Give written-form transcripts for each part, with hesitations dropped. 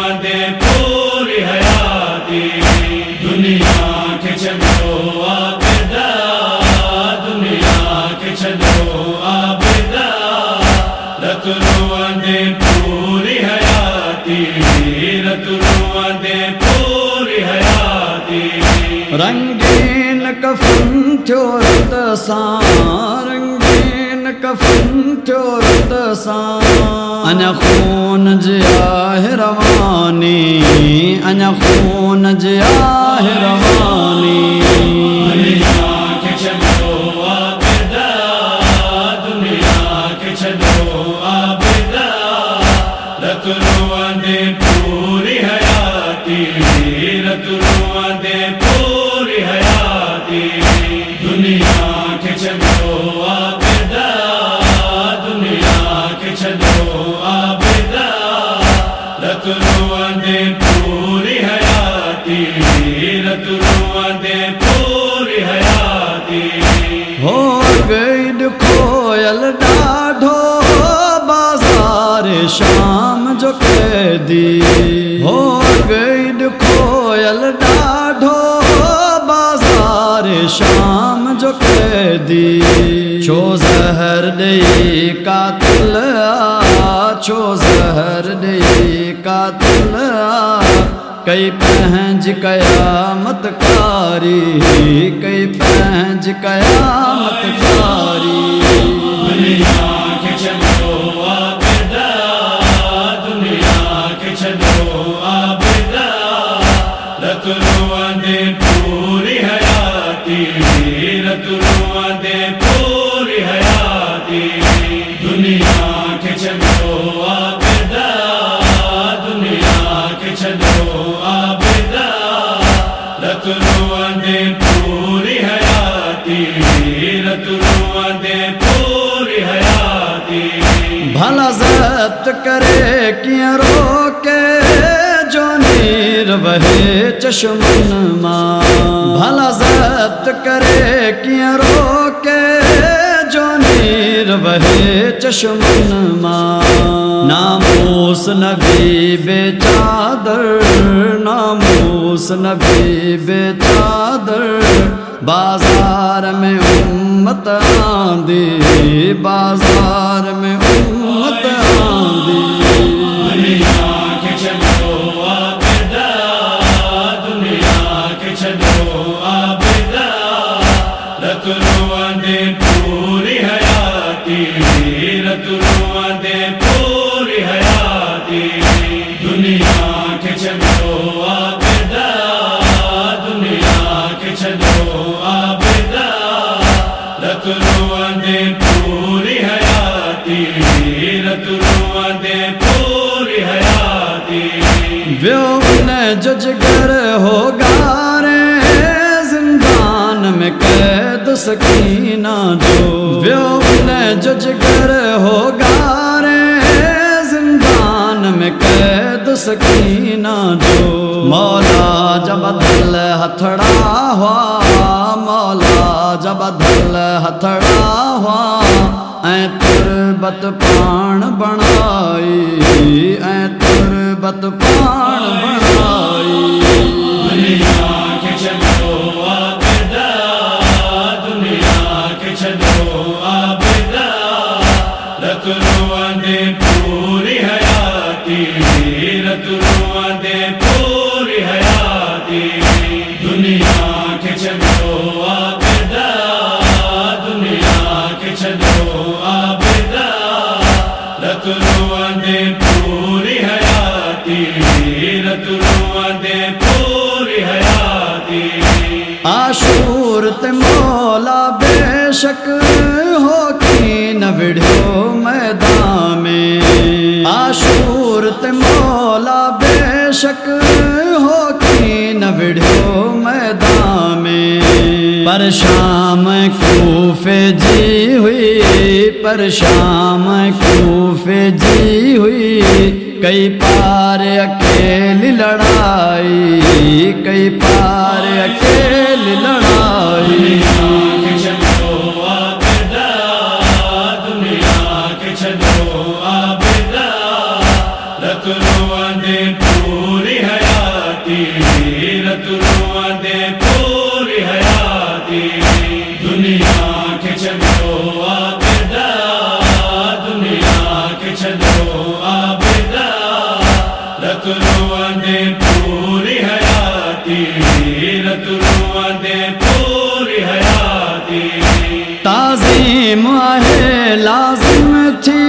आंदे पूरी हयाती दुनिया के छो आबिदा दुनिया के छो आबिदा रतुरु आंदे पूरी हयाती रतुरु आंदे पूरी हयाती रंगीन कफन थियो रत सां रंगीन कफन थियो रत सां अञा खून जी आहे रवानी अञा खून जी आहे रवानी दुनिया के छो आबिदा दुनिया के छो आबिदा रतुरु आंदे पूरी हयाती रतुरु आंदे पूरी हयाती दुनिया के छो आबिदा दुनिया के छो आबिदा रतुरु आंदे पूरी हयाती रतुरु आंदे पूरी हयाती हो गई खोयल ॾाढो बाज़ार शाम जो कैदी हो गई खोयल ॾाढो बाज़ार शाम जो कैदी छो ज़हर ॾेई कातिल छो ज़हर ॾेई कातिल कई पंहिंज कयामत कारी कई पंहिंज कयामत कारी दुनिया के छो आबिदा दुनिया के छो आबिदा रतुरु आंदे पूरी हयाती रतुरु आंदे पूरी हयाती दुनिया के छो आबिदा दुनिया के छो आबिदा रतुरु आंदे पूरी हयाती रतुरु आंदे पूरी हयाती भला ज़त करे कियां रोके जो नीर वहे चश्मन मां भला ज़त करे कियां रोके जो नीर वहे चश्मन मां नामूस नबी बेचादर नामूस नबी बेचादर बाजार में उम्मत आंदी बाजार में उम्मत आंदी दुनिया के छो आबिदा दुनिया के छो आबिदा रतुरु आंदे पूरी हयाती रतुरु आंदे पूरी हयाती दुनिया के छो आबिदा दुनिया के छो आबिदा रतुरु आंदे पूरी हयाती रतुरु आंदे पूरी हयाती व्यो न जुजगर हो गारे जिंदान में कैद सकीना जो व्यो न जुजगर हो गारे जिंदान में कैद सकीना जो मौला जब धल हथड़ा हुआ मौला जब धल हथड़ा हुआ ऐं तुरबत पाण बणाई ऐं तुरबत पाण बणाई दुनिया के छो आबिदा दुनिया के छो आबिदा रतुरु आंदे पूरी हयाती रतुरु आंदे पूरी हयाती दुनिया के छो आबिदा दुनिया के छो आबिदा रतुरु आंदे पूरी हयाती रतुरु आंदे पूरी हयाती आशूर ते मौला बेशक हो की न विढ़ो मैदान में आशूर ते मौला बेशक हो की न विढ़ो मैदान में पर शाम कूफे जी हुई पर शाम कूफे जी हुई कई पार अकेली लड़ाई कई पार अकेली लड़ाई दुनिया के छो आबिदा रतुरु आंदे दे पूरी हयाती रतुआ दे पूरी हयाती दुनिया के छो आबिदा दुनिया के छो आबिदा रतुआ दे पूरी हयाती रतुआ दे पूरी हयाती ताज़ीम है लाजिम थी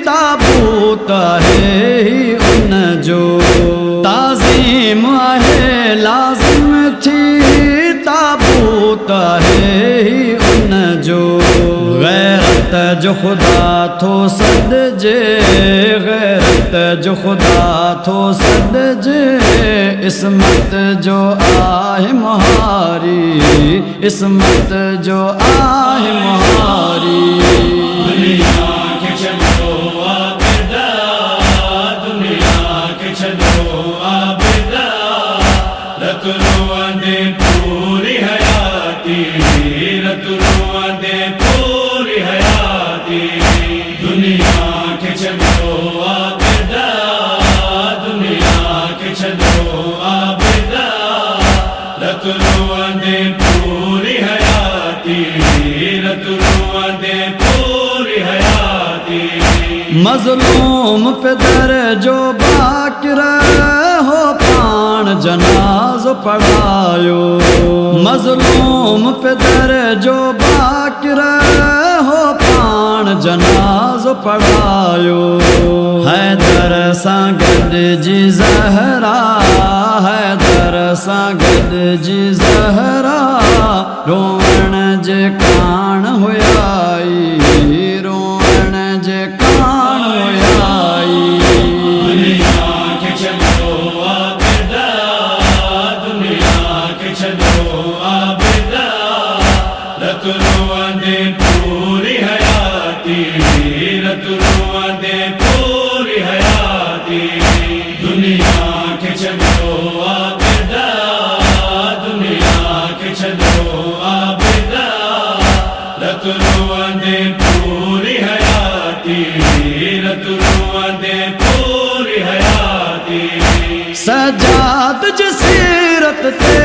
ताबूत है ही उन जो ताज़ीम है लाजिम थी ताबूत है ही उन जो गैरत जो खुदा थो सदजे गैरत जो खुदा थो सदजे इस्मत जो आहे मुहारी इस्मत जो आहे मुहारी दुनिया के छो आबिदा दुनिया के छो आबिदा रतुआ दे पूरी हयाती रतुआ दे पूरी हयाती दुनिया के छो आबिदा दुनिया के छो आबिदा रतुआ दे पूरी हयाती रतुआ दे पूरी हयाती मजलूम पे दर जो बाकिर हो पान जनाज पढ़ायो मजलूम पे दर जो बाकिर हो पान जनाज पढ़ायो हैदर सां गॾु जी ज़हरा हैदर सां गॾु जी ज़हरा रोअण जे कान हुयाई रोअण जे कान हुयाई दुनिया के छो आबिदा दुनिया के छो आबिदा रतुआ दे पूरी हयाती रतुआ दे पूरी हयाती दुनिया के छो आबिदा दुनिया के छो आबिदा रतुआ दे पूरी हयाती रतुआ दे पूरी हयाती सजाद जी सीरत ते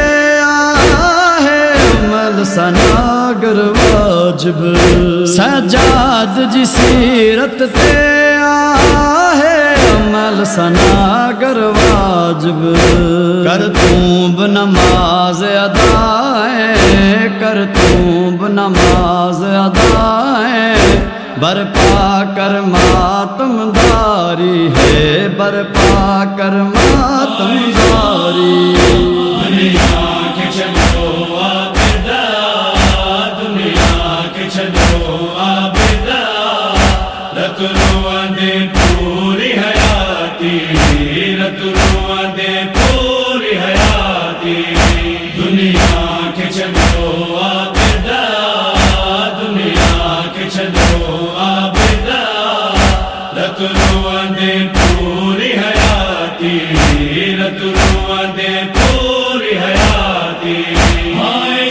आहे अमल सनागर वाजिब सजाद जी सीरत ते आहे अमल सनागर वाजिब कर तूं ब नमाज अदाए कर तूं ब नमाज अदाए बरपा कर मातमदारी है बरपा कर मातमदारी दुनिया के छो आबिदा दुनिया के छो आबिदा रतुआ दे पूरी हयाती रतुआ दे पूरी हयाती दुनिया के छो आबिदा दुनिया के छो आबिदा रतुआ दे पूरी हयाती रतुआ दे पूरी हयाती हाय